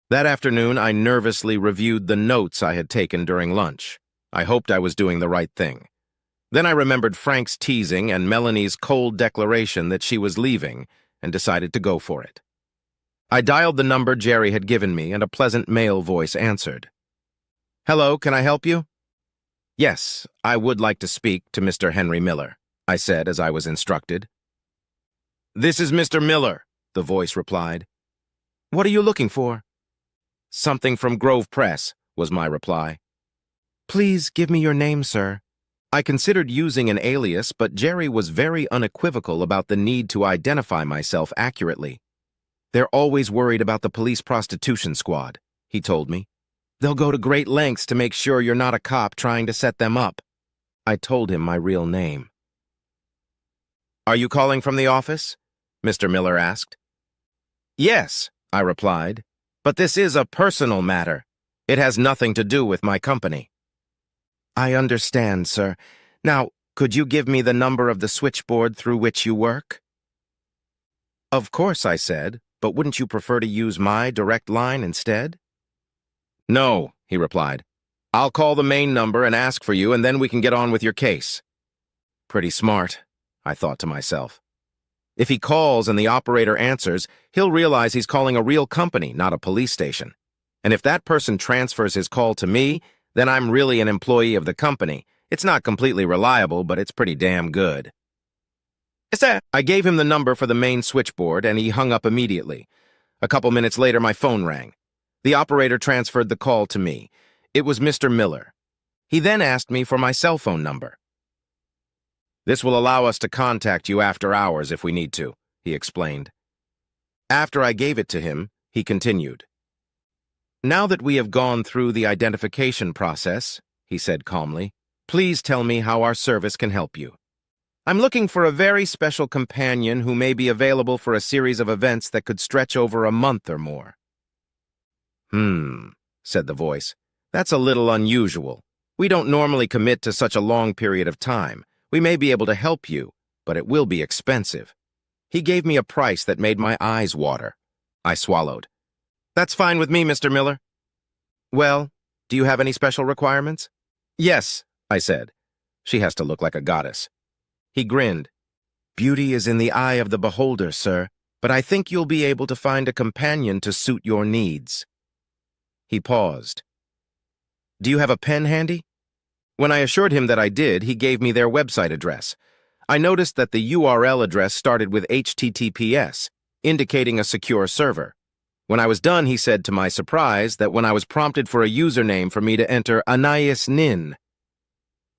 That afternoon, I nervously reviewed the notes I had taken during lunch. I hoped I was doing the right thing. Then I remembered Frank's teasing and Melanie's cold declaration that she was leaving, and decided to go for it. I dialed the number Jerry had given me, and a pleasant male voice answered. "Hello, can I help you?" "Yes, I would like to speak to Mr. Henry Miller," I said as I was instructed. "This is Mr. Miller," the voice replied. "What are you looking for?" "Something from Grove Press," was my reply. "Please give me your name, sir." I considered using an alias, but Jerry was very unequivocal about the need to identify myself accurately. "They're always worried about the police prostitution squad," he told me. "They'll go to great lengths to make sure you're not a cop trying to set them up." I told him my real name. "Are you calling from the office?" Mr. Miller asked. "Yes," I replied, "but this is a personal matter. It has nothing to do with my company." "I understand, sir. Now, could you give me the number of the switchboard through which you work?" "Of course," I said, "but wouldn't you prefer to use my direct line instead?" "No," he replied. "I'll call the main number and ask for you, and then we can get on with your case." Pretty smart, I thought to myself. If he calls and the operator answers, he'll realize he's calling a real company, not a police station. And if that person transfers his call to me, then I'm really an employee of the company. It's not completely reliable, but it's pretty damn good. I gave him the number for the main switchboard, and he hung up immediately. A couple minutes later, my phone rang. The operator transferred the call to me. It was Mr. Miller. He then asked me for my cell phone number. "This will allow us to contact you after hours if we need to," he explained. After I gave it to him, he continued. "Now that we have gone through the identification process," he said calmly, "please tell me how our service can help you. I'm looking for a very special companion who may be available for a series of events that could stretch over a month or more." Said the voice. "That's a little unusual. We don't normally commit to such a long period of time. We may be able to help you, but it will be expensive." He gave me a price that made my eyes water. I swallowed. "That's fine with me, Mr. Miller." "Well, do you have any special requirements?" "Yes," I said. "She has to look like a goddess." He grinned. "Beauty is in the eye of the beholder, sir, but I think you'll be able to find a companion to suit your needs." He paused. "Do you have a pen handy?" When I assured him that I did, he gave me their website address. I noticed that the URL address started with HTTPS, indicating a secure server. When I was done, he said to my surprise that when I was prompted for a username for me to enter Anais Nin.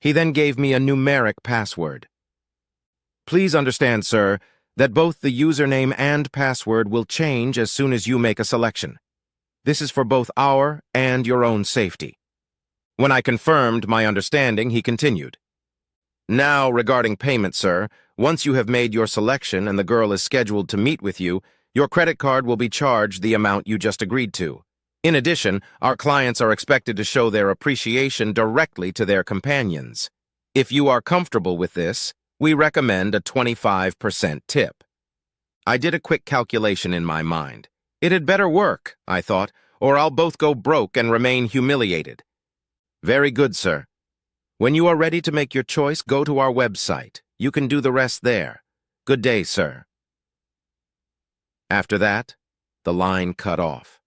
He then gave me a numeric password. "Please understand, sir, that both the username and password will change as soon as you make a selection. This is for both our and your own safety." When I confirmed my understanding, he continued. "Now, regarding payment, sir, once you have made your selection and the girl is scheduled to meet with you, your credit card will be charged the amount you just agreed to. In addition, our clients are expected to show their appreciation directly to their companions. If you are comfortable with this, we recommend a 25% tip." I did a quick calculation in my mind. It had better work, I thought, or I'll both go broke and remain humiliated. "Very good, sir. When you are ready to make your choice, go to our website. You can do the rest there. Good day, sir." After that, the line cut off.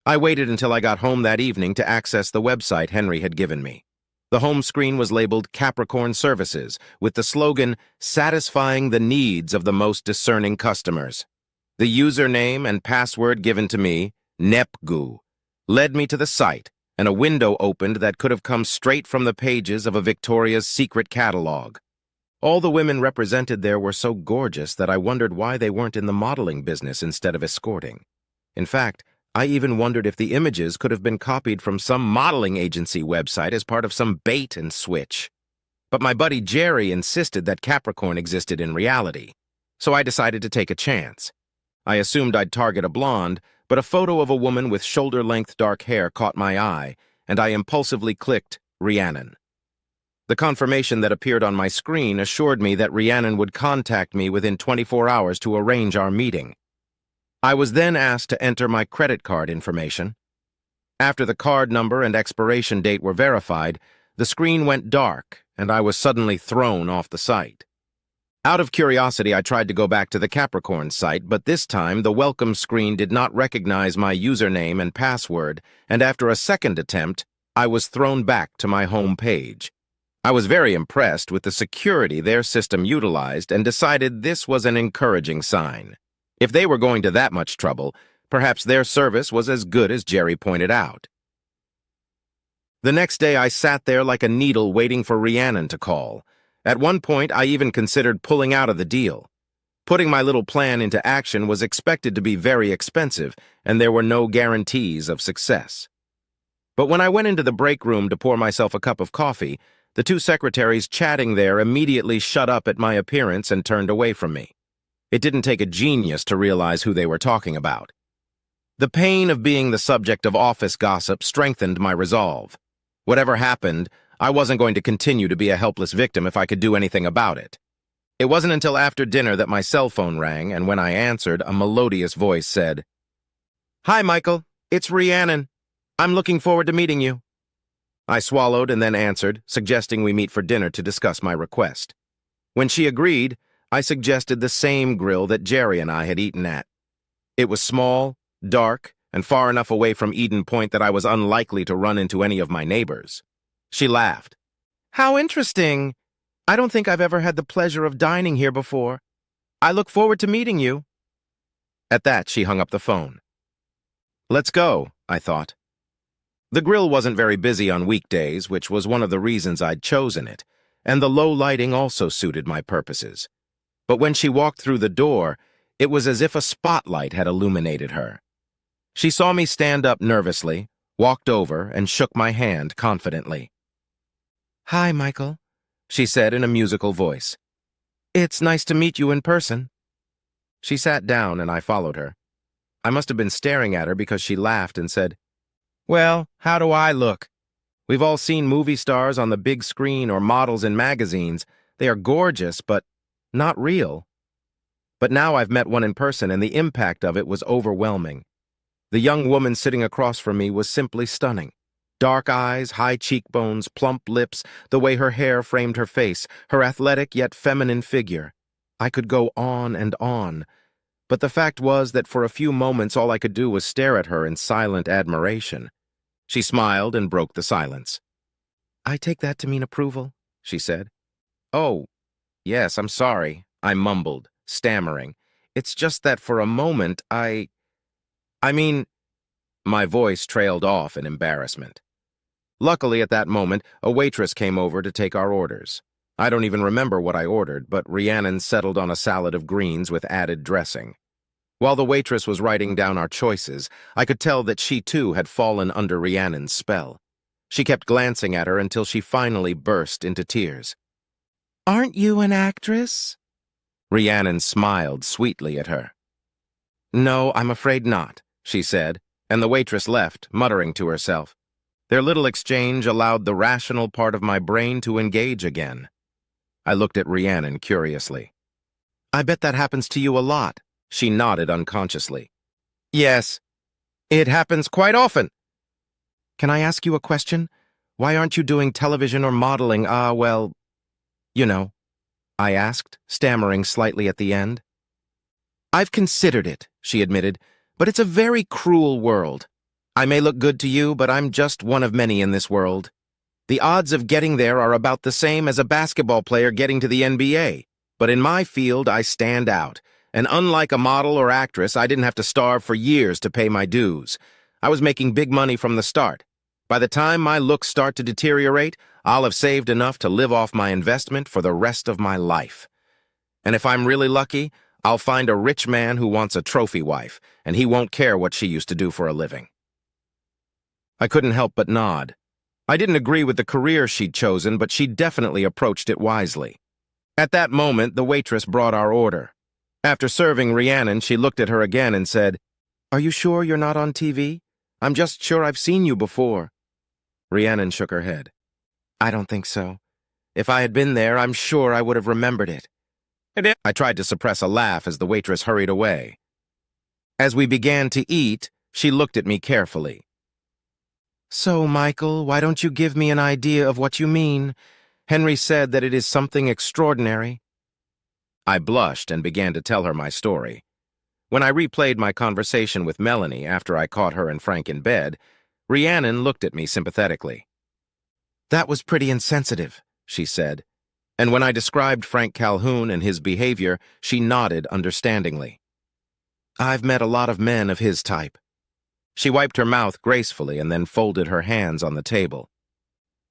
I waited until I got home that evening to access the website Henry had given me. The home screen was labeled Capricorn Services, with the slogan, "Satisfying the needs of the most discerning customers." The username and password given to me, NEPGU, led me to the site, and a window opened that could have come straight from the pages of a Victoria's Secret catalog. All the women represented there were so gorgeous that I wondered why they weren't in the modeling business instead of escorting. In fact, I even wondered if the images could have been copied from some modeling agency website as part of some bait and switch. But my buddy Jerry insisted that Capricorn existed in reality, so I decided to take a chance. I assumed I'd target a blonde, but a photo of a woman with shoulder-length dark hair caught my eye, and I impulsively clicked Rhiannon. The confirmation that appeared on my screen assured me that Rhiannon would contact me within 24 hours to arrange our meeting. I was then asked to enter my credit card information. After the card number and expiration date were verified, the screen went dark, and I was suddenly thrown off the site. Out of curiosity, I tried to go back to the Capricorn site, but this time the welcome screen did not recognize my username and password, and after a second attempt, I was thrown back to my home page. I was very impressed with the security their system utilized and decided this was an encouraging sign. If they were going to that much trouble, perhaps their service was as good as Jerry pointed out. The next day, I sat there like a needle waiting for Rhiannon to call. At one point, I even considered pulling out of the deal. Putting my little plan into action was expected to be very expensive, and there were no guarantees of success. But when I went into the break room to pour myself a cup of coffee, the two secretaries chatting there immediately shut up at my appearance and turned away from me. It didn't take a genius to realize who they were talking about. The pain of being the subject of office gossip strengthened my resolve. Whatever happened, I wasn't going to continue to be a helpless victim if I could do anything about it. It wasn't until after dinner that my cell phone rang, and when I answered, a melodious voice said, "Hi, Michael. It's Rhiannon. I'm looking forward to meeting you." I swallowed and then answered, suggesting we meet for dinner to discuss my request. When she agreed, I suggested the same grill that Jerry and I had eaten at. It was small, dark, and far enough away from Eden Point that I was unlikely to run into any of my neighbors. She laughed. "How interesting. I don't think I've ever had the pleasure of dining here before. I look forward to meeting you." At that, she hung up the phone. Let's go, I thought. The grill wasn't very busy on weekdays, which was one of the reasons I'd chosen it, and the low lighting also suited my purposes. But when she walked through the door, it was as if a spotlight had illuminated her. She saw me stand up nervously, walked over, and shook my hand confidently. "Hi, Michael," she said in a musical voice. "It's nice to meet you in person." She sat down and I followed her. I must have been staring at her because she laughed and said, "Well, how do I look? We've all seen movie stars on the big screen or models in magazines. They are gorgeous, but not real. But now I've met one in person and the impact of it was overwhelming. The young woman sitting across from me was simply stunning. Dark eyes, high cheekbones, plump lips, the way her hair framed her face, her athletic yet feminine figure. I could go on and on. But the fact was that for a few moments all I could do was stare at her in silent admiration. She smiled and broke the silence. "I take that to mean approval," she said. "Oh, yes, I'm sorry," I mumbled, stammering. "It's just that for a moment I mean—" My voice trailed off in embarrassment. Luckily, at that moment, a waitress came over to take our orders. I don't even remember what I ordered, but Rhiannon settled on a salad of greens with added dressing. While the waitress was writing down our choices, I could tell that she too had fallen under Rhiannon's spell. She kept glancing at her until she finally burst into tears. "Aren't you an actress?" Rhiannon smiled sweetly at her. "No, I'm afraid not," she said, and the waitress left, muttering to herself. Their little exchange allowed the rational part of my brain to engage again. I looked at Rhiannon curiously. "I bet that happens to you a lot." She nodded unconsciously. "Yes, it happens quite often." "Can I ask you a question? Why aren't you doing television or modeling? Well, you know," I asked, stammering slightly at the end. "I've considered it," she admitted, "but it's a very cruel world. I may look good to you, but I'm just one of many in this world. The odds of getting there are about the same as a basketball player getting to the NBA. But in my field, I stand out. And unlike a model or actress, I didn't have to starve for years to pay my dues. I was making big money from the start. By the time my looks start to deteriorate, I'll have saved enough to live off my investment for the rest of my life. And if I'm really lucky, I'll find a rich man who wants a trophy wife, and he won't care what she used to do for a living." I couldn't help but nod. I didn't agree with the career she'd chosen, but she definitely approached it wisely. At that moment, the waitress brought our order. After serving Rhiannon, she looked at her again and said, "Are you sure you're not on TV? I'm just sure I've seen you before." Rhiannon shook her head. "I don't think so. If I had been there, I'm sure I would have remembered it." I tried to suppress a laugh as the waitress hurried away. As we began to eat, she looked at me carefully. "So, Michael, why don't you give me an idea of what you mean? Henry said that it is something extraordinary." I blushed and began to tell her my story. When I replayed my conversation with Melanie after I caught her and Frank in bed, Rhiannon looked at me sympathetically. "That was pretty insensitive," she said, and when I described Frank Calhoun and his behavior, she nodded understandingly. "I've met a lot of men of his type." She wiped her mouth gracefully and then folded her hands on the table.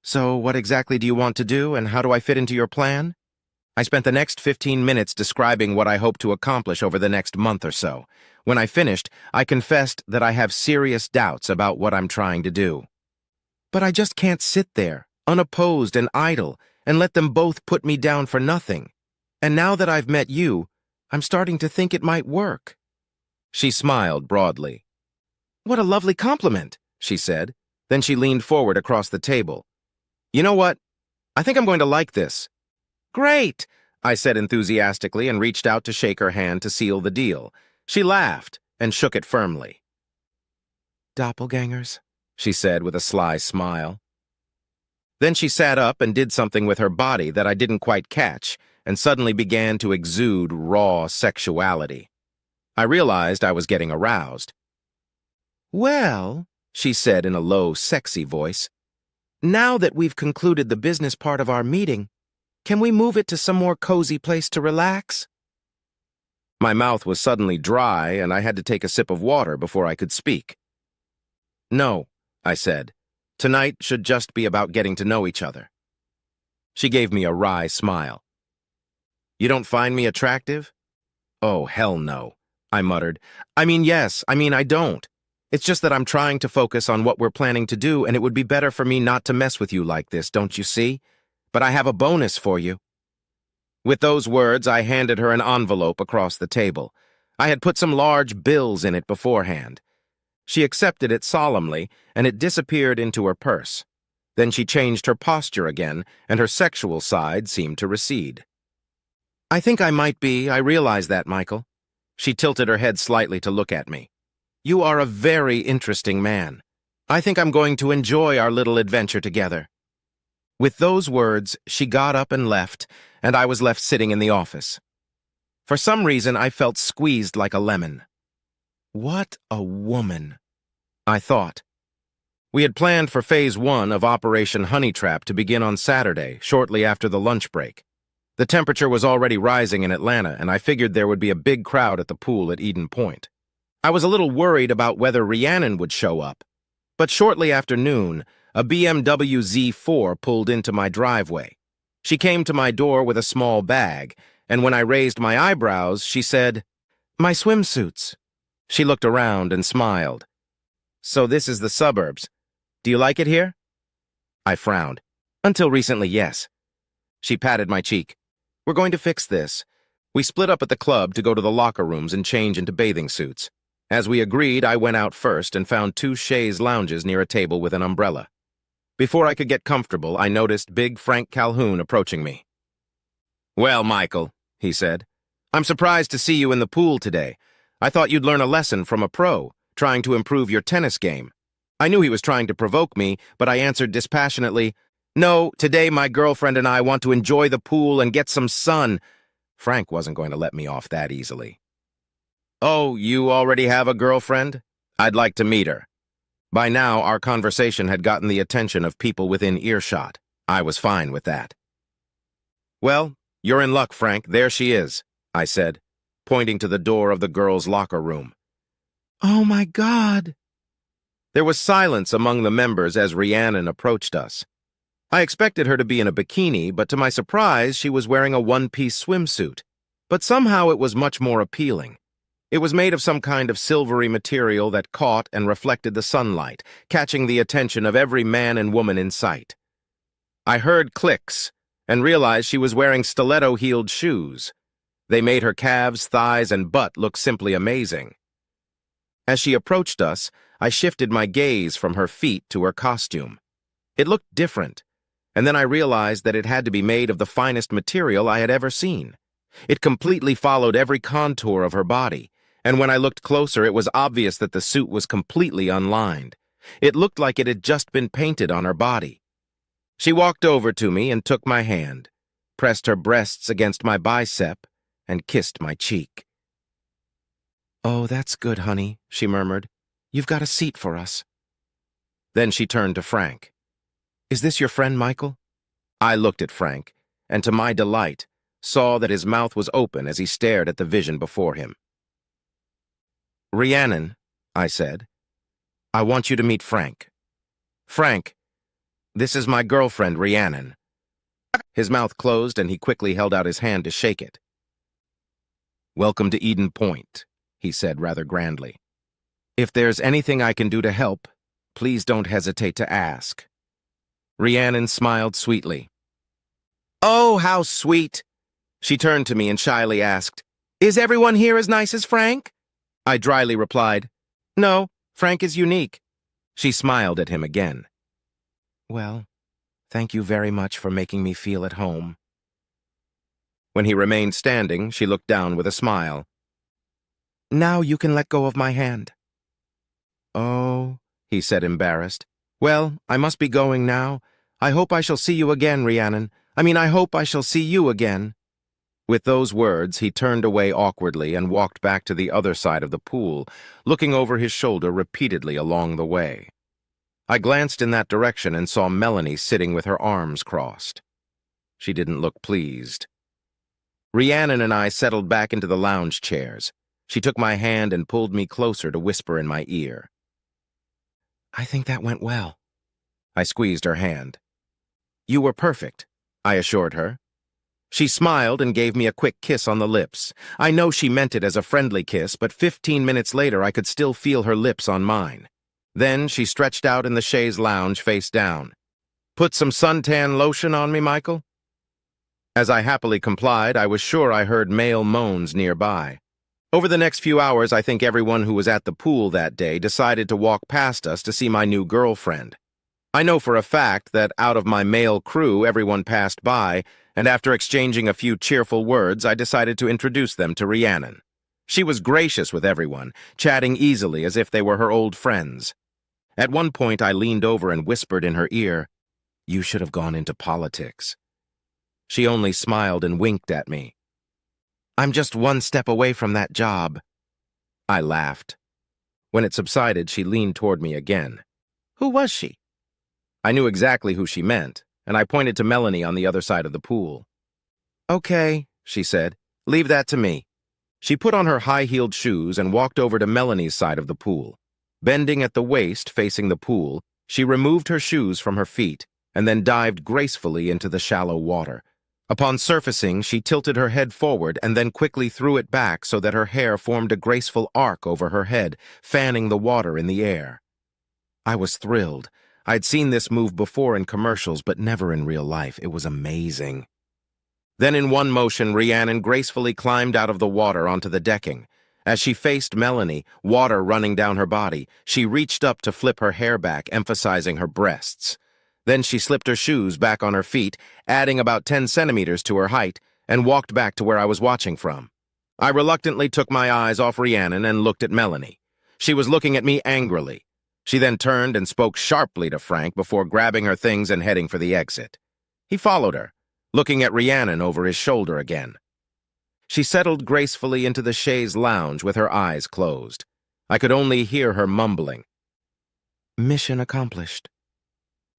"So what exactly do you want to do, and how do I fit into your plan?" I spent the next 15 minutes describing what I hope to accomplish over the next month or so. When I finished, I confessed that I have serious doubts about what I'm trying to do. But I just can't sit there, unopposed and idle, and let them both put me down for nothing. And now that I've met you, I'm starting to think it might work. She smiled broadly. "What a lovely compliment," she said. Then she leaned forward across the table. "You know what? I think I'm going to like this." "Great," I said enthusiastically and reached out to shake her hand to seal the deal. She laughed and shook it firmly. "Doppelgangers," she said with a sly smile. Then she sat up and did something with her body that I didn't quite catch, and suddenly began to exude raw sexuality. I realized I was getting aroused. "Well," she said in a low, sexy voice, "now that we've concluded the business part of our meeting, can we move it to some more cozy place to relax?" My mouth was suddenly dry, and I had to take a sip of water before I could speak. "No," I said. "Tonight should just be about getting to know each other." She gave me a wry smile. "You don't find me attractive?" "Oh, hell no," I muttered. Yes, I don't. It's just that I'm trying to focus on what we're planning to do, and it would be better for me not to mess with you like this, don't you see? But I have a bonus for you." With those words, I handed her an envelope across the table. I had put some large bills in it beforehand. She accepted it solemnly, and it disappeared into her purse. Then she changed her posture again, and her sexual side seemed to recede. I realize that, Michael." She tilted her head slightly to look at me. "You are a very interesting man. I think I'm going to enjoy our little adventure together." With those words, she got up and left, and I was left sitting in the office. For some reason, I felt squeezed like a lemon. What a woman, I thought. We had planned for Phase 1 of Operation Honey Trap to begin on Saturday, shortly after the lunch break. The temperature was already rising in Atlanta, and I figured there would be a big crowd at the pool at Eden Point. I was a little worried about whether Rhiannon would show up, but shortly after noon, a BMW Z4 pulled into my driveway. She came to my door with a small bag, and when I raised my eyebrows, she said, "My swimsuits." She looked around and smiled. "So this is the suburbs. Do you like it here?" I frowned. "Until recently, yes." She patted my cheek. "We're going to fix this." We split up at the club to go to the locker rooms and change into bathing suits. As we agreed, I went out first and found 2 chaise lounges near a table with an umbrella. Before I could get comfortable, I noticed big Frank Calhoun approaching me. "Well, Michael," he said, "I'm surprised to see you in the pool today. I thought you'd learn a lesson from a pro, trying to improve your tennis game." I knew he was trying to provoke me, but I answered dispassionately, "No, today my girlfriend and I want to enjoy the pool and get some sun." Frank wasn't going to let me off that easily. "Oh, you already have a girlfriend? I'd like to meet her." By now, our conversation had gotten the attention of people within earshot. I was fine with that. "Well, you're in luck, Frank. There she is," I said, pointing to the door of the girls' locker room. "Oh, my God." There was silence among the members as Rhiannon approached us. I expected her to be in a bikini, but to my surprise, she was wearing a one-piece swimsuit. But somehow it was much more appealing. It was made of some kind of silvery material that caught and reflected the sunlight, catching the attention of every man and woman in sight. I heard clicks and realized she was wearing stiletto-heeled shoes. They made her calves, thighs, and butt look simply amazing. As she approached us, I shifted my gaze from her feet to her costume. It looked different, and then I realized that it had to be made of the finest material I had ever seen. It completely followed every contour of her body, and when I looked closer, it was obvious that the suit was completely unlined. It looked like it had just been painted on her body. She walked over to me and took my hand, pressed her breasts against my bicep, and kissed my cheek. "Oh, that's good, honey," she murmured. "You've got a seat for us." Then she turned to Frank. "Is this your friend, Michael?" I looked at Frank, and to my delight, saw that his mouth was open as he stared at the vision before him. "Rhiannon," I said, "I want you to meet Frank. Frank, this is my girlfriend, Rhiannon." His mouth closed and he quickly held out his hand to shake it. "Welcome to Eden Point," he said rather grandly. "If there's anything I can do to help, please don't hesitate to ask." Rhiannon smiled sweetly. "Oh, how sweet!" She turned to me and shyly asked, "Is everyone here as nice as Frank?" I dryly replied, "No, Frank is unique." She smiled at him again. "Well, thank you very much for making me feel at home." When he remained standing, she looked down with a smile. "Now you can let go of my hand." "Oh," he said, embarrassed. "Well, I must be going now. I hope I shall see you again, Rhiannon. I hope I shall see you again." With those words, he turned away awkwardly and walked back to the other side of the pool, looking over his shoulder repeatedly along the way. I glanced in that direction and saw Melanie sitting with her arms crossed. She didn't look pleased. Rhiannon and I settled back into the lounge chairs. She took my hand and pulled me closer to whisper in my ear. "I think that went well." I squeezed her hand. "You were perfect," I assured her. She smiled and gave me a quick kiss on the lips. I know she meant it as a friendly kiss, but 15 minutes later I could still feel her lips on mine. Then she stretched out in the chaise lounge face down. "Put some suntan lotion on me, Michael?" As I happily complied, I was sure I heard male moans nearby. Over the next few hours, I think everyone who was at the pool that day decided to walk past us to see my new girlfriend. I know for a fact that out of my male crew, everyone passed by, and after exchanging a few cheerful words, I decided to introduce them to Rhiannon. She was gracious with everyone, chatting easily as if they were her old friends. At one point, I leaned over and whispered in her ear, "You should have gone into politics." She only smiled and winked at me. "I'm just one step away from that job." I laughed. When it subsided, she leaned toward me again. "Who was she?" I knew exactly who she meant, and I pointed to Melanie on the other side of the pool. "Okay," she said. "Leave that to me." She put on her high-heeled shoes and walked over to Melanie's side of the pool. Bending at the waist facing the pool, she removed her shoes from her feet and then dived gracefully into the shallow water. Upon surfacing, she tilted her head forward and then quickly threw it back so that her hair formed a graceful arc over her head, fanning the water in the air. I was thrilled. I'd seen this move before in commercials, but never in real life. It was amazing. Then in one motion, Rhiannon gracefully climbed out of the water onto the decking. As she faced Melanie, water running down her body, she reached up to flip her hair back, emphasizing her breasts. Then she slipped her shoes back on her feet, adding about 10 centimeters to her height, and walked back to where I was watching from. I reluctantly took my eyes off Rhiannon and looked at Melanie. She was looking at me angrily. She then turned and spoke sharply to Frank before grabbing her things and heading for the exit. He followed her, looking at Rhiannon over his shoulder again. She settled gracefully into the chaise lounge with her eyes closed. I could only hear her mumbling, "Mission accomplished."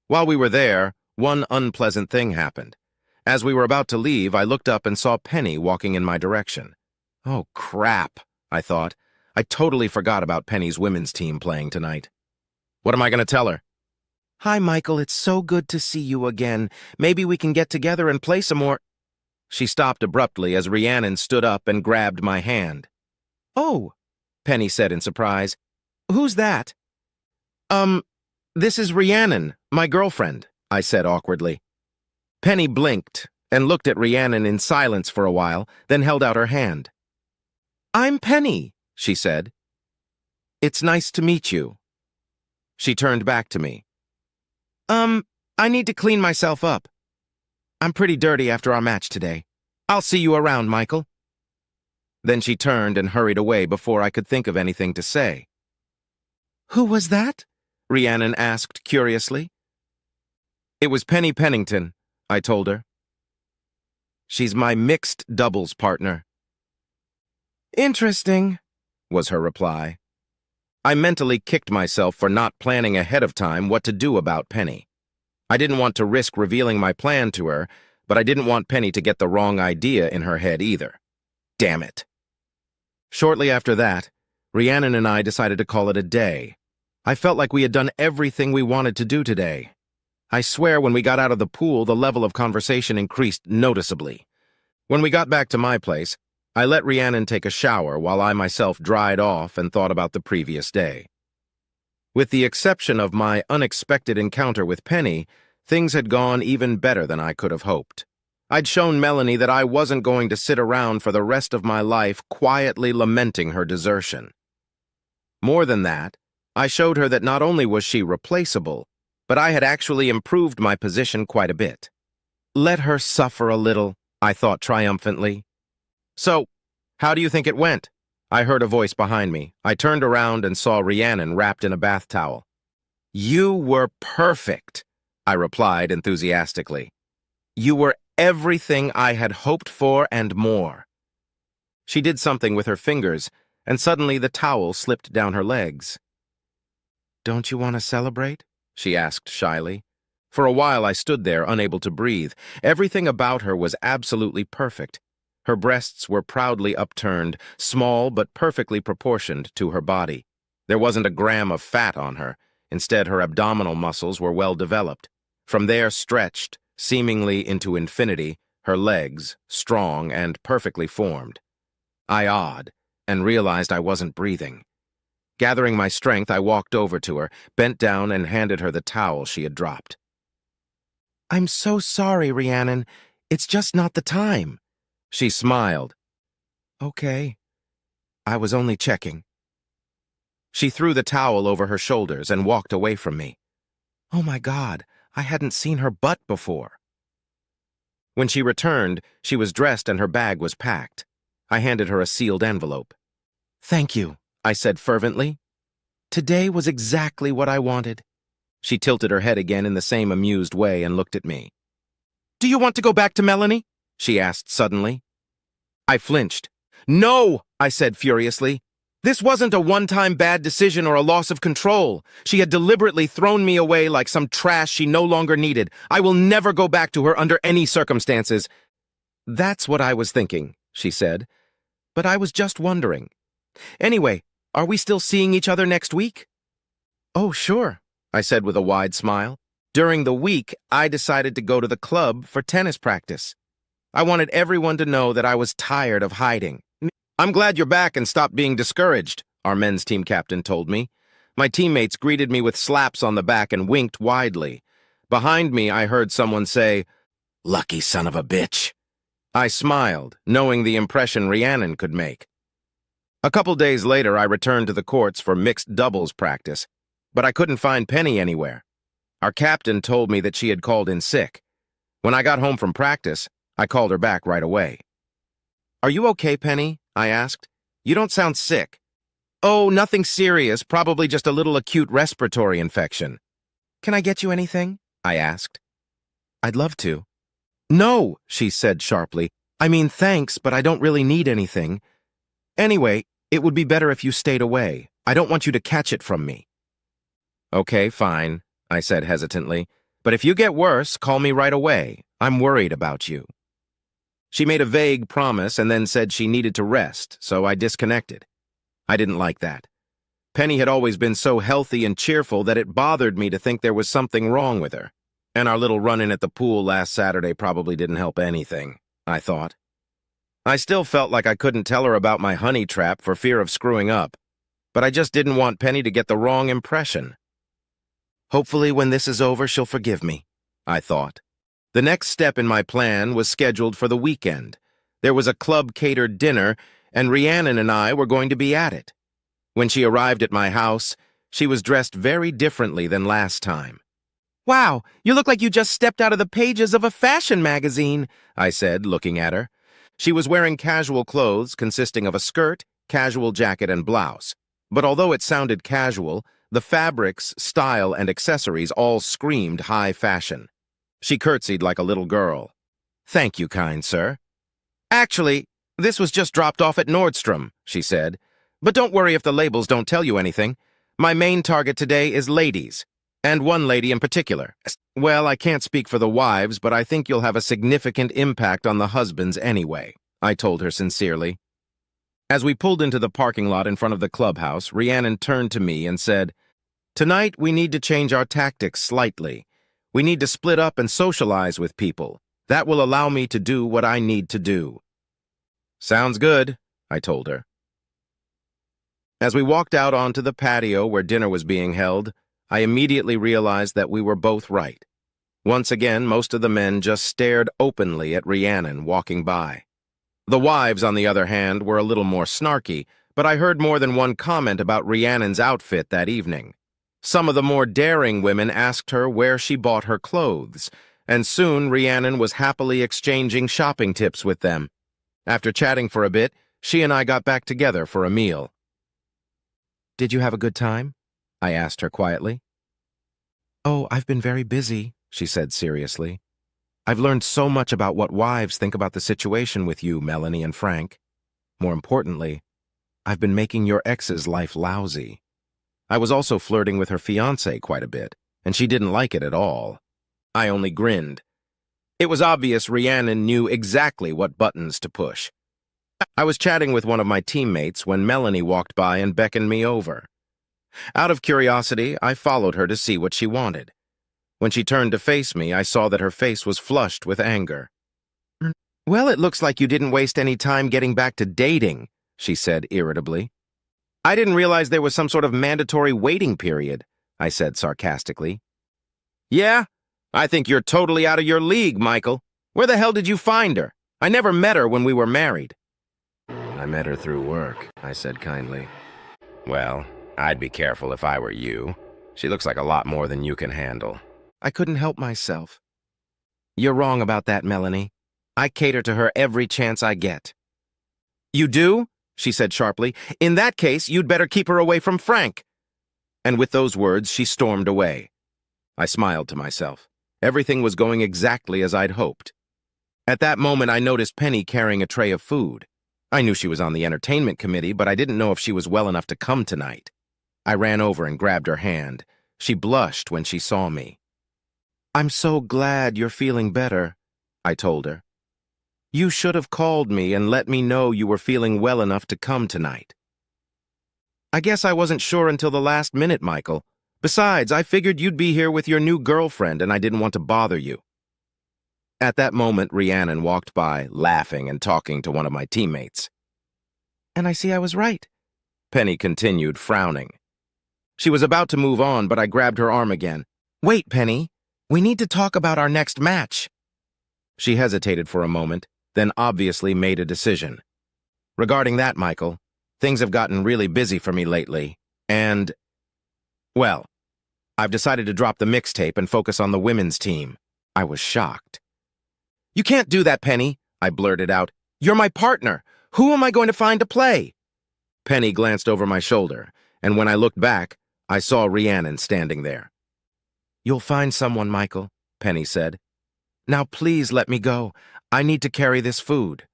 While we were there, one unpleasant thing happened. As we were about to leave, I looked up and saw Penny walking in my direction. Oh, crap, I thought. I totally forgot about Penny's women's team playing tonight. What am I going to tell her? "Hi, Michael, it's so good to see you again. Maybe we can get together and play some more—" She stopped abruptly as Rhiannon stood up and grabbed my hand. "Oh," Penny said in surprise. "Who's that?" This is Rhiannon, my girlfriend," I said awkwardly. Penny blinked and looked at Rhiannon in silence for a while, then held out her hand. "I'm Penny," she said. "It's nice to meet you." She turned back to me. I need to clean myself up. I'm pretty dirty after our match today. I'll see you around, Michael." Then she turned and hurried away before I could think of anything to say. "Who was that?" Rhiannon asked curiously. "It was Penny Pennington," I told her. "She's my mixed doubles partner." "Interesting," was her reply. I mentally kicked myself for not planning ahead of time what to do about Penny. I didn't want to risk revealing my plan to her, but I didn't want Penny to get the wrong idea in her head either. Damn it. Shortly after that, Rhiannon and I decided to call it a day. I felt like we had done everything we wanted to do today. I swear when we got out of the pool, the level of conversation increased noticeably. When we got back to my place, I let Rhiannon take a shower while I myself dried off and thought about the previous day. With the exception of my unexpected encounter with Penny, things had gone even better than I could have hoped. I'd shown Melanie that I wasn't going to sit around for the rest of my life quietly lamenting her desertion. More than that, I showed her that not only was she replaceable, but I had actually improved my position quite a bit. Let her suffer a little, I thought triumphantly. "So, how do you think it went?" I heard a voice behind me. I turned around and saw Rhiannon wrapped in a bath towel. "You were perfect," I replied enthusiastically. "You were everything I had hoped for and more." She did something with her fingers, and suddenly the towel slipped down her legs. "Don't you want to celebrate?" she asked shyly. For a while I stood there, unable to breathe. Everything about her was absolutely perfect. Her breasts were proudly upturned, small but perfectly proportioned to her body. There wasn't a gram of fat on her. Instead, her abdominal muscles were well developed. From there stretched, seemingly into infinity, her legs, strong and perfectly formed. I awed and realized I wasn't breathing. Gathering my strength, I walked over to her, bent down and handed her the towel she had dropped. "I'm so sorry, Rhiannon. It's just not the time." She smiled. "Okay. I was only checking." She threw the towel over her shoulders and walked away from me. Oh my God, I hadn't seen her butt before. When she returned, she was dressed and her bag was packed. I handed her a sealed envelope. "Thank you," I said fervently. "Today was exactly what I wanted." She tilted her head again in the same amused way and looked at me. "Do you want to go back to Melanie?" she asked suddenly. I flinched. "No," I said furiously. "This wasn't a one-time bad decision or a loss of control. She had deliberately thrown me away like some trash she no longer needed. I will never go back to her under any circumstances." "That's what I was thinking," she said. "But I was just wondering. Anyway, are we still seeing each other next week?" "Oh, sure," I said with a wide smile. During the week, I decided to go to the club for tennis practice. I wanted everyone to know that I was tired of hiding. "I'm glad you're back and stopped being discouraged," our men's team captain told me. My teammates greeted me with slaps on the back and winked widely. Behind me, I heard someone say, "Lucky son of a bitch." I smiled, knowing the impression Rhiannon could make. A couple days later, I returned to the courts for mixed doubles practice, but I couldn't find Penny anywhere. Our captain told me that she had called in sick. When I got home from practice, I called her back right away. "Are you okay, Penny?" I asked. "You don't sound sick." "Oh, nothing serious, probably just a little acute respiratory infection." "Can I get you anything?" I asked. "I'd love to." "No," she said sharply. "I mean, thanks, but I don't really need anything. Anyway, it would be better if you stayed away. I don't want you to catch it from me." "Okay, fine," I said hesitantly. "But if you get worse, call me right away. I'm worried about you." She made a vague promise and then said she needed to rest, so I disconnected. I didn't like that. Penny had always been so healthy and cheerful that it bothered me to think there was something wrong with her. And our little run-in at the pool last Saturday probably didn't help anything, I thought. I still felt like I couldn't tell her about my honey trap for fear of screwing up, but I just didn't want Penny to get the wrong impression. Hopefully when this is over, she'll forgive me, I thought. The next step in my plan was scheduled for the weekend. There was a club-catered dinner, and Rhiannon and I were going to be at it. When she arrived at my house, she was dressed very differently than last time. "Wow, you look like you just stepped out of the pages of a fashion magazine," I said, looking at her. She was wearing casual clothes consisting of a skirt, casual jacket, and blouse. But although it sounded casual, the fabrics, style, and accessories all screamed high fashion. She curtsied like a little girl. "Thank you, kind sir." "Actually, this was just dropped off at Nordstrom," she said. "But don't worry if the labels don't tell you anything. My main target today is ladies, and one lady in particular. Well, I can't speak for the wives, but I think you'll have a significant impact on the husbands anyway," I told her sincerely. As we pulled into the parking lot in front of the clubhouse, Rhiannon turned to me and said, "Tonight we need to change our tactics slightly. We need to split up and socialize with people. That will allow me to do what I need to do." "Sounds good," I told her. As we walked out onto the patio where dinner was being held, I immediately realized that we were both right. Once again, most of the men just stared openly at Rhiannon walking by. The wives, on the other hand, were a little more snarky, but I heard more than one comment about Rhiannon's outfit that evening. Some of the more daring women asked her where she bought her clothes, and soon Rhiannon was happily exchanging shopping tips with them. After chatting for a bit, she and I got back together for a meal. "Did you have a good time?" I asked her quietly. "Oh, I've been very busy," she said seriously. "I've learned so much about what wives think about the situation with you, Melanie and Frank. More importantly, I've been making your ex's life lousy. I was also flirting with her fiancé quite a bit, and she didn't like it at all." I only grinned. It was obvious Rhiannon knew exactly what buttons to push. I was chatting with one of my teammates when Melanie walked by and beckoned me over. Out of curiosity, I followed her to see what she wanted. When she turned to face me, I saw that her face was flushed with anger. "Well, it looks like you didn't waste any time getting back to dating," she said irritably. "I didn't realize there was some sort of mandatory waiting period," I said sarcastically. "Yeah? I think you're totally out of your league, Michael. Where the hell did you find her? I never met her when we were married." "I met her through work," I said kindly. "Well, I'd be careful if I were you. She looks like a lot more than you can handle." I couldn't help myself. "You're wrong about that, Melanie. I cater to her every chance I get." "You do?" she said sharply. "In that case, you'd better keep her away from Frank." And with those words, she stormed away. I smiled to myself. Everything was going exactly as I'd hoped. At that moment, I noticed Penny carrying a tray of food. I knew she was on the entertainment committee, but I didn't know if she was well enough to come tonight. I ran over and grabbed her hand. She blushed when she saw me. "I'm so glad you're feeling better," I told her. "You should have called me and let me know you were feeling well enough to come tonight." "I guess I wasn't sure until the last minute, Michael. Besides, I figured you'd be here with your new girlfriend and I didn't want to bother you." At that moment, Rhiannon walked by, laughing and talking to one of my teammates. "And I see I was right," Penny continued, frowning. She was about to move on, but I grabbed her arm again. "Wait, Penny. We need to talk about our next match." She hesitated for a moment, then obviously made a decision. "Regarding that, Michael, things have gotten really busy for me lately, and, well, I've decided to drop the mixtape and focus on the women's team." I was shocked. "You can't do that, Penny," I blurted out. "You're my partner. Who am I going to find to play?" Penny glanced over my shoulder, and when I looked back, I saw Rhiannon standing there. "You'll find someone, Michael," Penny said. "Now please let me go. I need to carry this food."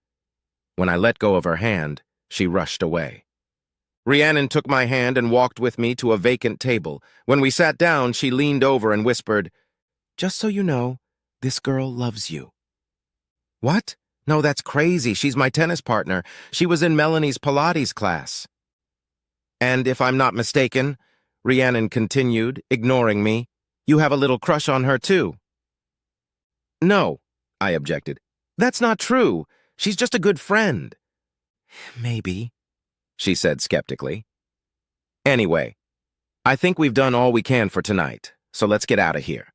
When I let go of her hand, she rushed away. Rhiannon took my hand and walked with me to a vacant table. When we sat down, she leaned over and whispered, "Just so you know, this girl loves you." "What? No, that's crazy. She's my tennis partner. She was in Melanie's Pilates class." "And if I'm not mistaken," Rhiannon continued, ignoring me, "you have a little crush on her too." "No," I objected. "That's not true. She's just a good friend." "Maybe," she said skeptically. "Anyway, I think we've done all we can for tonight, so let's get out of here."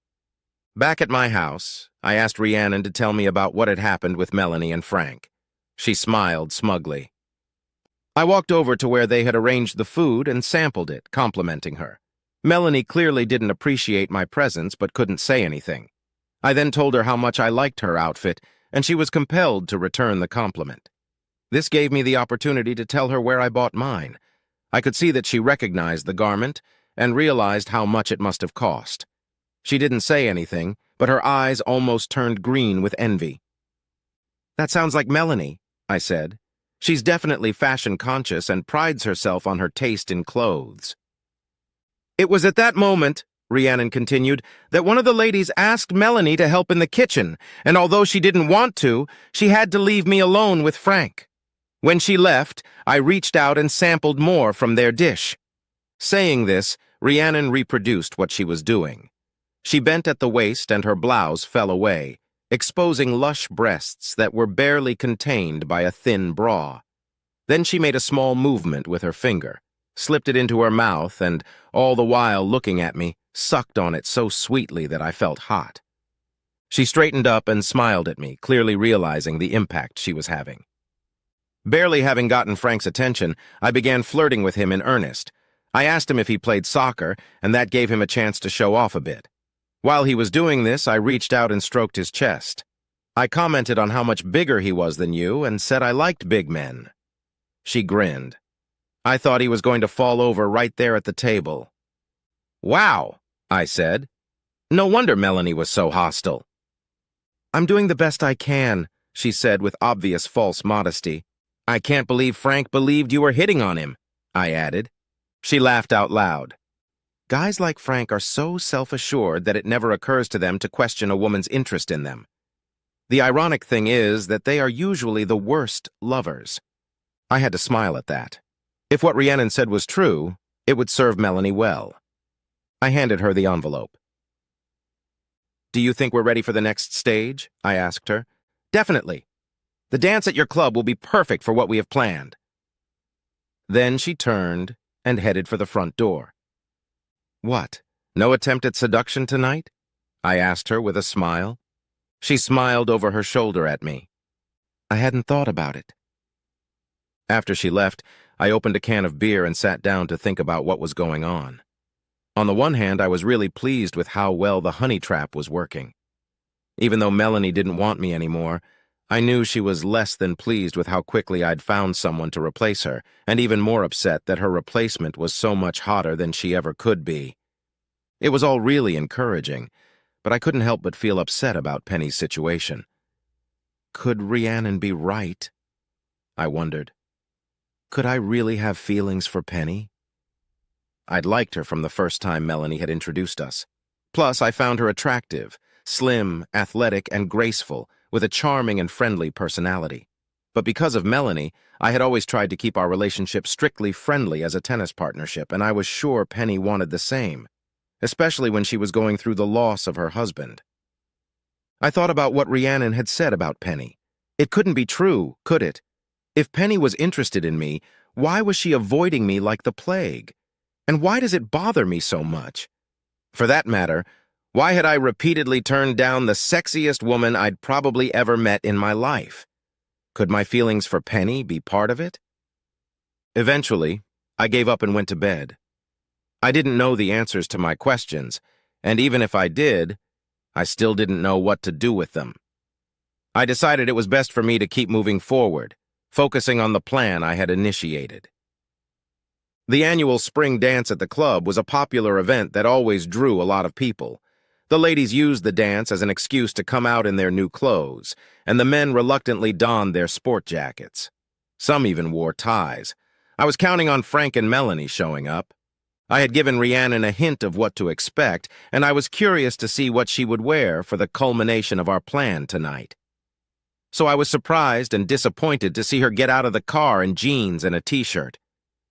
Back at my house, I asked Rhiannon to tell me about what had happened with Melanie and Frank. She smiled smugly. I walked over to where they had arranged the food and sampled it, complimenting her. Melanie clearly didn't appreciate my presence but couldn't say anything. I then told her how much I liked her outfit, and she was compelled to return the compliment. This gave me the opportunity to tell her where I bought mine. I could see that she recognized the garment and realized how much it must have cost. She didn't say anything, but her eyes almost turned green with envy. "That sounds like Melanie," I said. "She's definitely fashion-conscious and prides herself on her taste in clothes." "It was at that moment," Rhiannon continued, "that one of the ladies asked Melanie to help in the kitchen, and although she didn't want to, she had to leave me alone with Frank. When she left, I reached out and sampled more from their dish." Saying this, Rhiannon reproduced what she was doing. She bent at the waist and her blouse fell away, exposing lush breasts that were barely contained by a thin bra. Then she made a small movement with her finger, slipped it into her mouth, and, all the while looking at me, sucked on it so sweetly that I felt hot. She straightened up and smiled at me, clearly realizing the impact she was having. Barely having gotten Frank's attention, I began flirting with him in earnest. I asked him if he played soccer, and that gave him a chance to show off a bit. While he was doing this, I reached out and stroked his chest. I commented on how much bigger he was than you and said I liked big men. She grinned. I thought he was going to fall over right there at the table. "Wow," I said. "No wonder Melanie was so hostile." "I'm doing the best I can," she said with obvious false modesty. "I can't believe Frank believed you were hitting on him," I added. She laughed out loud. "Guys like Frank are so self-assured that it never occurs to them to question a woman's interest in them. The ironic thing is that they are usually the worst lovers." I had to smile at that. If what Rhiannon said was true, it would serve Melanie well. I handed her the envelope. "Do you think we're ready for the next stage?" I asked her. "Definitely. The dance at your club will be perfect for what we have planned." Then she turned and headed for the front door. "What, no attempt at seduction tonight?" I asked her with a smile. She smiled over her shoulder at me. "I hadn't thought about it." After she left, I opened a can of beer and sat down to think about what was going on. On the one hand, I was really pleased with how well the honey trap was working. Even though Melanie didn't want me anymore, I knew she was less than pleased with how quickly I'd found someone to replace her, and even more upset that her replacement was so much hotter than she ever could be. It was all really encouraging, but I couldn't help but feel upset about Penny's situation. Could Rhiannon be right? I wondered. Could I really have feelings for Penny? I'd liked her from the first time Melanie had introduced us. Plus, I found her attractive, slim, athletic, and graceful, with a charming and friendly personality. But because of Melanie, I had always tried to keep our relationship strictly friendly as a tennis partnership, and I was sure Penny wanted the same, especially when she was going through the loss of her husband. I thought about what Rhiannon had said about Penny. It couldn't be true, could it? If Penny was interested in me, why was she avoiding me like the plague? And why does it bother me so much? For that matter, why had I repeatedly turned down the sexiest woman I'd probably ever met in my life? Could my feelings for Penny be part of it? Eventually, I gave up and went to bed. I didn't know the answers to my questions, and even if I did, I still didn't know what to do with them. I decided it was best for me to keep moving forward, focusing on the plan I had initiated. The annual spring dance at the club was a popular event that always drew a lot of people. The ladies used the dance as an excuse to come out in their new clothes, and the men reluctantly donned their sport jackets. Some even wore ties. I was counting on Frank and Melanie showing up. I had given Rhiannon a hint of what to expect, and I was curious to see what she would wear for the culmination of our plan tonight. So I was surprised and disappointed to see her get out of the car in jeans and a t-shirt.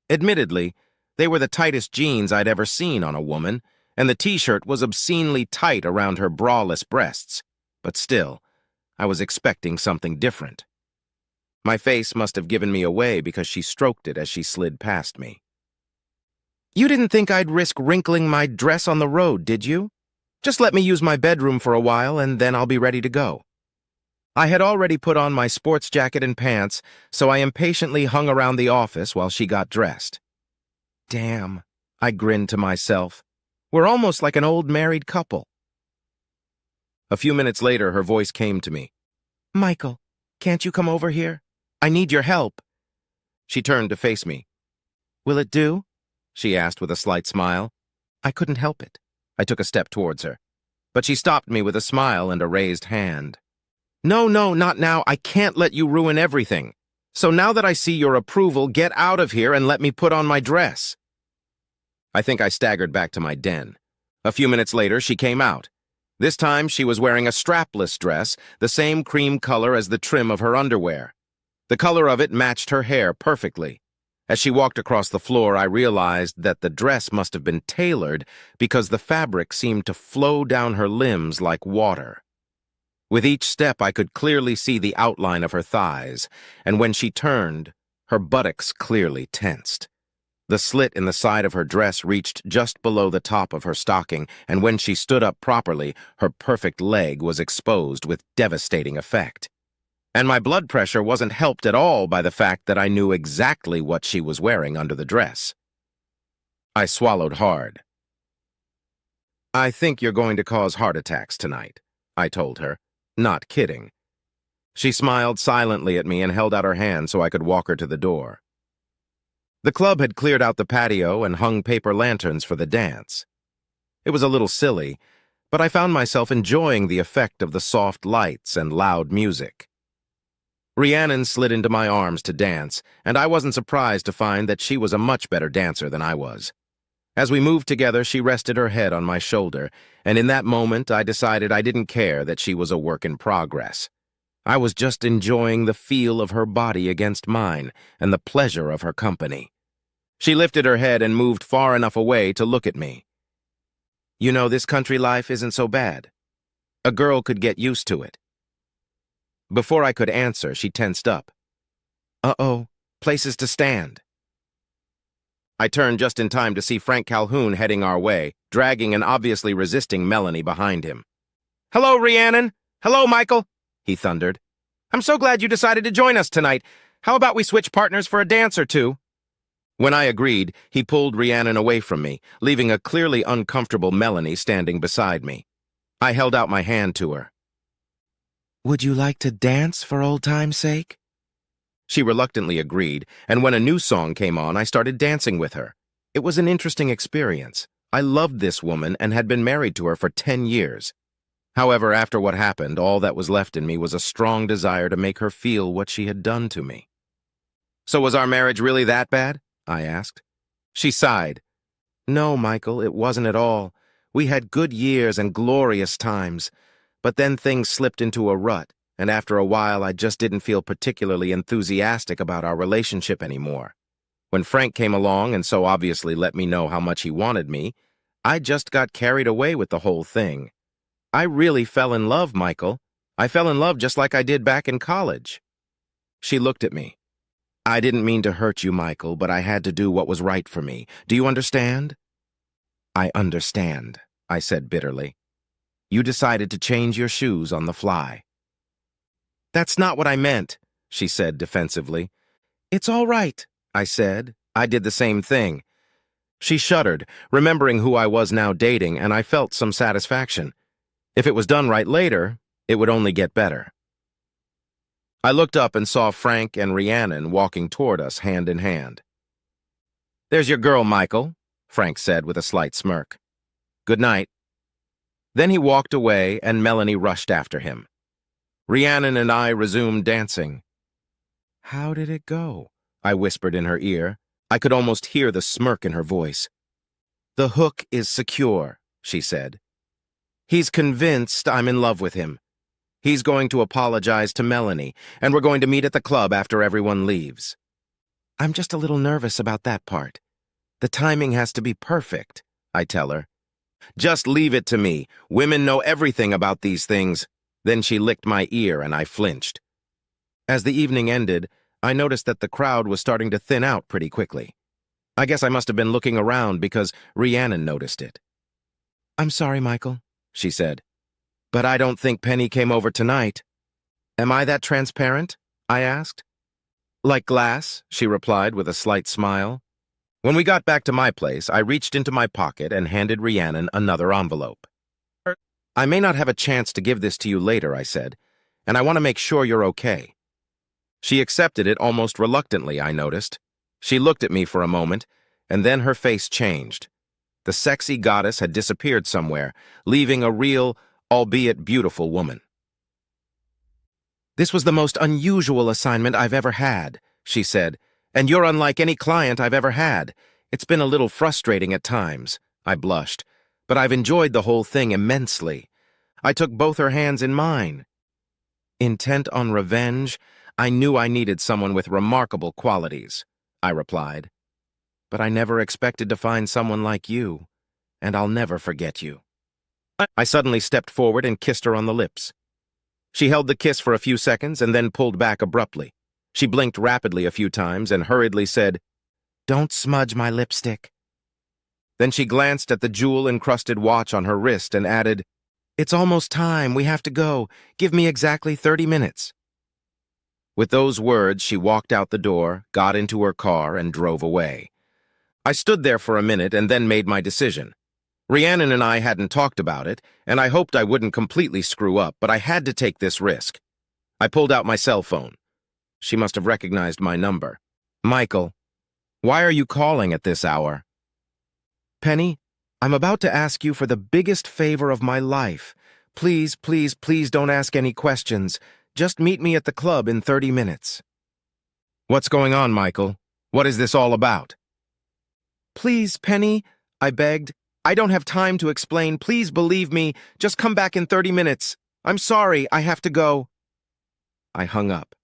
Admittedly, they were the tightest jeans I'd ever seen on a woman, and the t-shirt was obscenely tight around her braless breasts. But still, I was expecting something different. My face must have given me away because she stroked it as she slid past me. "You didn't think I'd risk wrinkling my dress on the road, did you? Just let me use my bedroom for a while, and then I'll be ready to go." I had already put on my sports jacket and pants, so I impatiently hung around the office while she got dressed. Damn, I grinned to myself. We're almost like an old married couple. A few minutes later, her voice came to me. Michael, can't you come over here? I need your help. She turned to face me. Will it do? She asked with a slight smile. I couldn't help it. I took a step towards her, but she stopped me with a smile and a raised hand. No, not now. I can't let you ruin everything. So now that I see your approval, get out of here and let me put on my dress. I think I staggered back to my den. A few minutes later, she came out. This time, she was wearing a strapless dress, the same cream color as the trim of her underwear. The color of it matched her hair perfectly. As she walked across the floor, I realized that the dress must have been tailored because the fabric seemed to flow down her limbs like water. With each step, I could clearly see the outline of her thighs, and when she turned, her buttocks clearly tensed. The slit in the side of her dress reached just below the top of her stocking, and when she stood up properly, her perfect leg was exposed with devastating effect. And my blood pressure wasn't helped at all by the fact that I knew exactly what she was wearing under the dress. I swallowed hard. I think you're going to cause heart attacks tonight, I told her, not kidding. She smiled silently at me and held out her hand so I could walk her to the door. The club had cleared out the patio and hung paper lanterns for the dance. It was a little silly, but I found myself enjoying the effect of the soft lights and loud music. Rhiannon slid into my arms to dance, and I wasn't surprised to find that she was a much better dancer than I was. As we moved together, she rested her head on my shoulder, and in that moment I decided I didn't care that she was a work in progress. I was just enjoying the feel of her body against mine and the pleasure of her company. She lifted her head and moved far enough away to look at me. You know, this country life isn't so bad. A girl could get used to it. Before I could answer, she tensed up. Uh-oh, places to stand. I turned just in time to see Frank Calhoun heading our way, dragging and obviously resisting Melanie behind him. Hello, Rhiannon. Hello, Michael, he thundered. I'm so glad you decided to join us tonight. How about we switch partners for a dance or two? When I agreed, he pulled Rhiannon away from me, leaving a clearly uncomfortable Melanie standing beside me. I held out my hand to her. Would you like to dance for old time's sake? She reluctantly agreed, and when a new song came on, I started dancing with her. It was an interesting experience. I loved this woman and had been married to her for 10 years. However, after what happened, all that was left in me was a strong desire to make her feel what she had done to me. So was our marriage really that bad? I asked. She sighed. No, Michael, it wasn't at all. We had good years and glorious times. But then things slipped into a rut, and after a while I just didn't feel particularly enthusiastic about our relationship anymore. When Frank came along and so obviously let me know how much he wanted me, I just got carried away with the whole thing. I really fell in love, Michael. I fell in love just like I did back in college. She looked at me. I didn't mean to hurt you, Michael, but I had to do what was right for me. Do you understand? I understand, I said bitterly. You decided to change your shoes on the fly. That's not what I meant, she said defensively. It's all right, I said. I did the same thing. She shuddered, remembering who I was now dating, and I felt some satisfaction. If it was done right later, it would only get better. I looked up and saw Frank and Rhiannon walking toward us hand in hand. There's your girl, Michael, Frank said with a slight smirk. Good night. Then he walked away, and Melanie rushed after him. Rhiannon and I resumed dancing. How did it go? I whispered in her ear. I could almost hear the smirk in her voice. The hook is secure, she said. He's convinced I'm in love with him. He's going to apologize to Melanie, and we're going to meet at the club after everyone leaves. I'm just a little nervous about that part. The timing has to be perfect, I tell her. Just leave it to me. Women know everything about these things. Then she licked my ear and I flinched. As the evening ended, I noticed that the crowd was starting to thin out pretty quickly. I guess I must have been looking around because Rhiannon noticed it. I'm sorry, Michael, she said, but I don't think Penny came over tonight. Am I that transparent? I asked. Like glass, she replied with a slight smile. When we got back to my place, I reached into my pocket and handed Rhiannon another envelope. I may not have a chance to give this to you later, I said, and I want to make sure you're okay." She accepted it almost reluctantly, I noticed. She looked at me for a moment, and then her face changed. The sexy goddess had disappeared somewhere, leaving a real, albeit beautiful woman. "This was the most unusual assignment I've ever had," she said, "and you're unlike any client I've ever had. It's been a little frustrating at times," I blushed, "but I've enjoyed the whole thing immensely." I took both her hands in mine. Intent on revenge, I knew I needed someone with remarkable qualities, I replied. "But I never expected to find someone like you, and I'll never forget you." I suddenly stepped forward and kissed her on the lips. She held the kiss for a few seconds and then pulled back abruptly. She blinked rapidly a few times and hurriedly said, "Don't smudge my lipstick." Then she glanced at the jewel-encrusted watch on her wrist and added, "It's almost time. We have to go. Give me exactly 30 minutes. With those words, she walked out the door, got into her car, and drove away. I stood there for a minute and then made my decision. Rhiannon and I hadn't talked about it, and I hoped I wouldn't completely screw up, but I had to take this risk. I pulled out my cell phone. She must have recognized my number. "Michael, why are you calling at this hour?" "Penny, I'm about to ask you for the biggest favor of my life. Please, please, please don't ask any questions. Just meet me at the club in 30 minutes. "What's going on, Michael? What is this all about?" "Please, Penny," I begged. "I don't have time to explain. Please believe me. Just come back in 30 minutes. I'm sorry, I have to go." I hung up.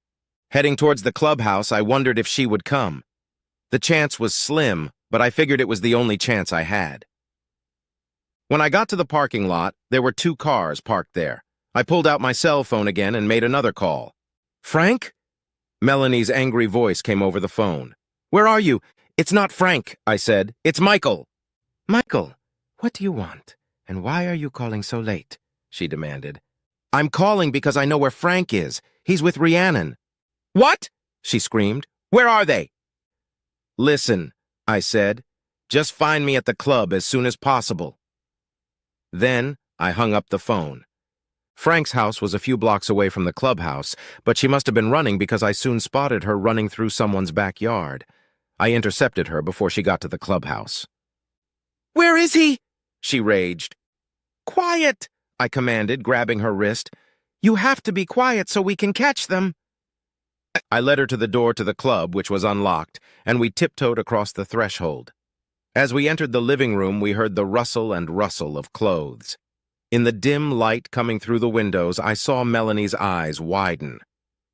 Heading towards the clubhouse, I wondered if she would come. The chance was slim, but I figured it was the only chance I had. When I got to the parking lot, there were 2 cars parked there. I pulled out my cell phone again and made another call. "Frank?" Melanie's angry voice came over the phone. "Where are you?" "It's not Frank," I said. "It's Michael." "Michael, what do you want? And why are you calling so late?" she demanded. "I'm calling because I know where Frank is. He's with Rhiannon." "What?" she screamed. "Where are they?" "Listen," I said. "Just find me at the club as soon as possible." Then I hung up the phone. Frank's house was a few blocks away from the clubhouse, but she must have been running because I soon spotted her running through someone's backyard. I intercepted her before she got to the clubhouse. "Where is he?" she raged. "Quiet," I commanded, grabbing her wrist. "You have to be quiet so we can catch them." I led her to the door to the club, which was unlocked, and we tiptoed across the threshold. As we entered the living room, we heard the rustle and rustle of clothes. In the dim light coming through the windows, I saw Melanie's eyes widen.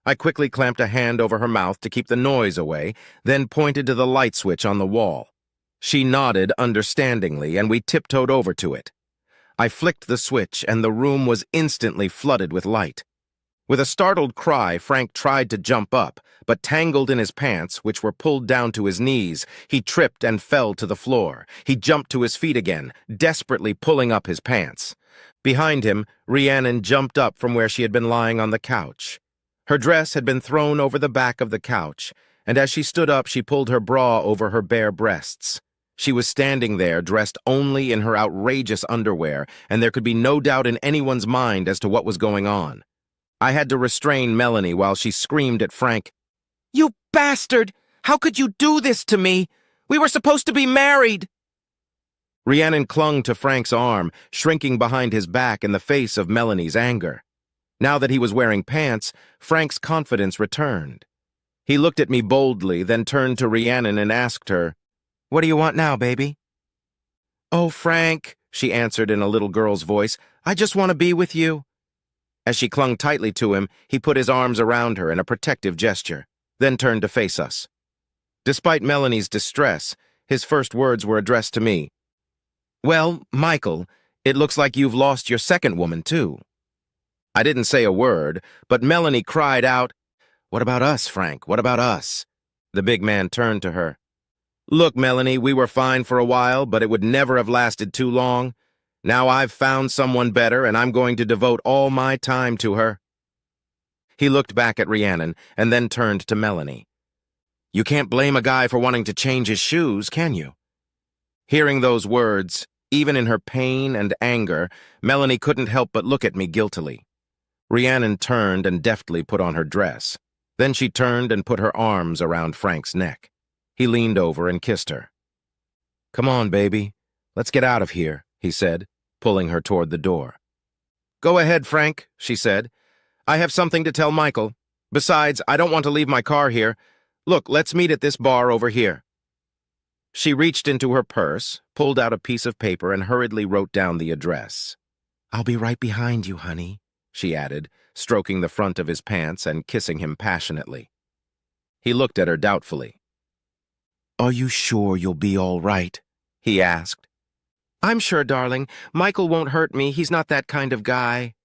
I quickly clamped a hand over her mouth to keep the noise away, then pointed to the light switch on the wall. She nodded understandingly, and we tiptoed over to it. I flicked the switch, and the room was instantly flooded with light. With a startled cry, Frank tried to jump up, but tangled in his pants, which were pulled down to his knees, he tripped and fell to the floor. He jumped to his feet again, desperately pulling up his pants. Behind him, Rhiannon jumped up from where she had been lying on the couch. Her dress had been thrown over the back of the couch, and as she stood up, she pulled her bra over her bare breasts. She was standing there, dressed only in her outrageous underwear, and there could be no doubt in anyone's mind as to what was going on. I had to restrain Melanie while she screamed at Frank, "You bastard! How could you do this to me? We were supposed to be married!" Rhiannon clung to Frank's arm, shrinking behind his back in the face of Melanie's anger. Now that he was wearing pants, Frank's confidence returned. He looked at me boldly, then turned to Rhiannon and asked her, "What do you want now, baby?" "Oh, Frank," she answered in a little girl's voice, "I just want to be with you." As she clung tightly to him, he put his arms around her in a protective gesture, then turned to face us. Despite Melanie's distress, his first words were addressed to me. "Well, Michael, it looks like you've lost your second woman, too." I didn't say a word, but Melanie cried out, "What about us, Frank? What about us?" The big man turned to her. "Look, Melanie, we were fine for a while, but it would never have lasted too long. Now I've found someone better, and I'm going to devote all my time to her." He looked back at Rhiannon, and then turned to Melanie. "You can't blame a guy for wanting to change his shoes, can you?" Hearing those words, even in her pain and anger, Melanie couldn't help but look at me guiltily. Rhiannon turned and deftly put on her dress. Then she turned and put her arms around Frank's neck. He leaned over and kissed her. "Come on, baby. Let's get out of here," he said, pulling her toward the door. "Go ahead, Frank," she said. "I have something to tell Michael. Besides, I don't want to leave my car here. Look, let's meet at this bar over here." She reached into her purse, pulled out a piece of paper, and hurriedly wrote down the address. "I'll be right behind you, honey," she added, stroking the front of his pants and kissing him passionately. He looked at her doubtfully. "Are you sure you'll be all right?" he asked. "I'm sure, darling. Michael won't hurt me. He's not that kind of guy."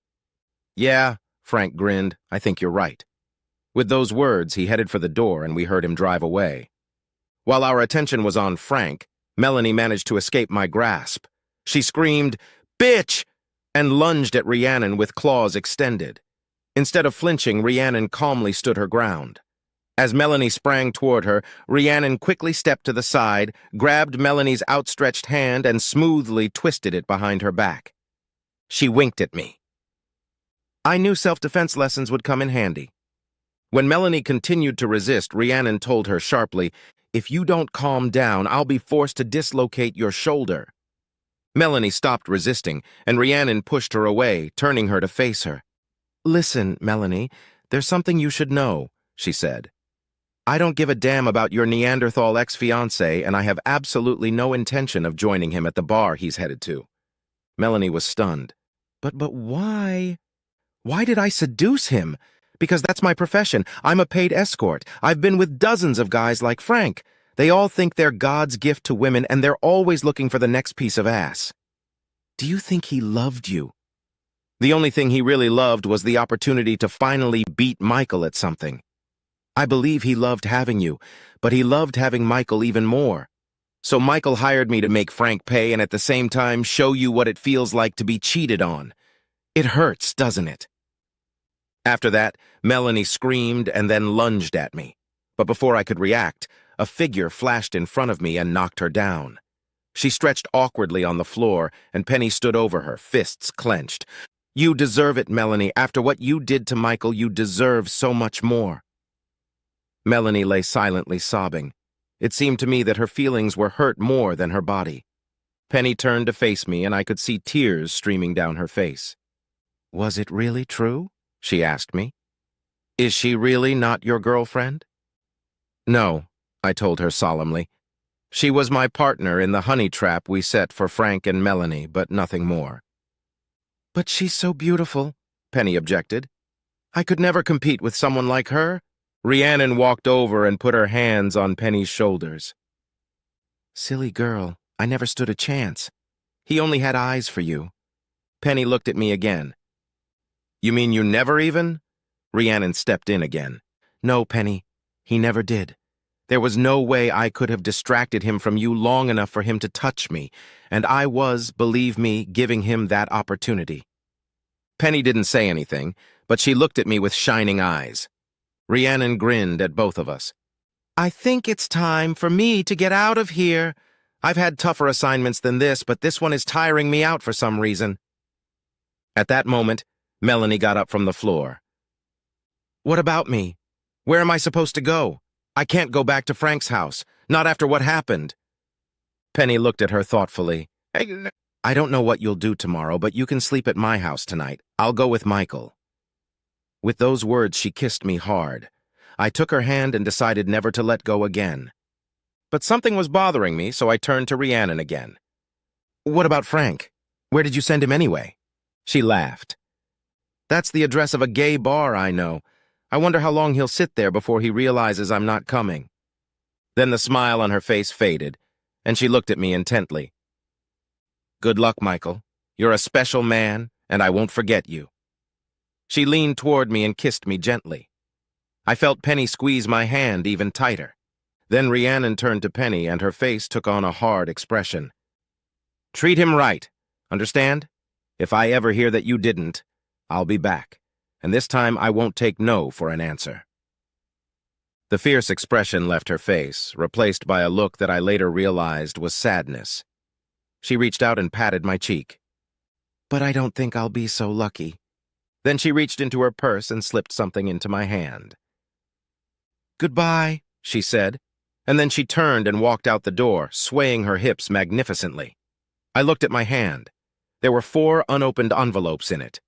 "Yeah," Frank grinned. "I think you're right." With those words, he headed for the door, and we heard him drive away. While our attention was on Frank, Melanie managed to escape my grasp. She screamed, "Bitch!" and lunged at Rhiannon with claws extended. Instead of flinching, Rhiannon calmly stood her ground. As Melanie sprang toward her, Rhiannon quickly stepped to the side, grabbed Melanie's outstretched hand, and smoothly twisted it behind her back. She winked at me. I knew self-defense lessons would come in handy. When Melanie continued to resist, Rhiannon told her sharply, "If you don't calm down, I'll be forced to dislocate your shoulder." Melanie stopped resisting, and Rhiannon pushed her away, turning her to face her. "Listen, Melanie, there's something you should know," she said. "I don't give a damn about your Neanderthal ex-fiancé, and I have absolutely no intention of joining him at the bar he's headed to." Melanie was stunned. But why? Why did I seduce him? Because that's my profession. I'm a paid escort. I've been with dozens of guys like Frank. They all think they're God's gift to women, and they're always looking for the next piece of ass. Do you think he loved you? The only thing he really loved was the opportunity to finally beat Michael at something. I believe he loved having you, but he loved having Michael even more. So Michael hired me to make Frank pay and at the same time show you what it feels like to be cheated on. It hurts, doesn't it? After that, Melanie screamed and then lunged at me. But before I could react, a figure flashed in front of me and knocked her down. She stretched awkwardly on the floor, and Penny stood over her, fists clenched. "You deserve it, Melanie. After what you did to Michael, you deserve so much more." Melanie lay silently sobbing. It seemed to me that her feelings were hurt more than her body. Penny turned to face me, and I could see tears streaming down her face. "Was it really true?" she asked me. "Is she really not your girlfriend?" "No," I told her solemnly. "She was my partner in the honey trap we set for Frank and Melanie, but nothing more." "But she's so beautiful," Penny objected. "I could never compete with someone like her." Rhiannon walked over and put her hands on Penny's shoulders. "Silly girl, I never stood a chance. He only had eyes for you." Penny looked at me again. "You mean you never even?" Rhiannon stepped in again. "No, Penny, he never did. There was no way I could have distracted him from you long enough for him to touch me, and I was, believe me, giving him that opportunity." Penny didn't say anything, but she looked at me with shining eyes. Rhiannon grinned at both of us. "I think it's time for me to get out of here. I've had tougher assignments than this, but this one is tiring me out for some reason." At that moment, Melanie got up from the floor. "What about me? Where am I supposed to go? I can't go back to Frank's house, not after what happened." Penny looked at her thoughtfully. "I don't know what you'll do tomorrow, but you can sleep at my house tonight. I'll go with Michael." With those words, she kissed me hard. I took her hand and decided never to let go again. But something was bothering me, so I turned to Rhiannon again. "What about Frank? Where did you send him anyway?" She laughed. "That's the address of a gay bar I know. I wonder how long he'll sit there before he realizes I'm not coming." Then the smile on her face faded, and she looked at me intently. "Good luck, Michael. You're a special man, and I won't forget you." She leaned toward me and kissed me gently. I felt Penny squeeze my hand even tighter. Then Rhiannon turned to Penny, and her face took on a hard expression. "Treat him right, understand? If I ever hear that you didn't, I'll be back, and this time I won't take no for an answer." The fierce expression left her face, replaced by a look that I later realized was sadness. She reached out and patted my cheek. "But I don't think I'll be so lucky." Then she reached into her purse and slipped something into my hand. "Goodbye," she said, and then she turned and walked out the door, swaying her hips magnificently. I looked at my hand. There were 4 unopened envelopes in it,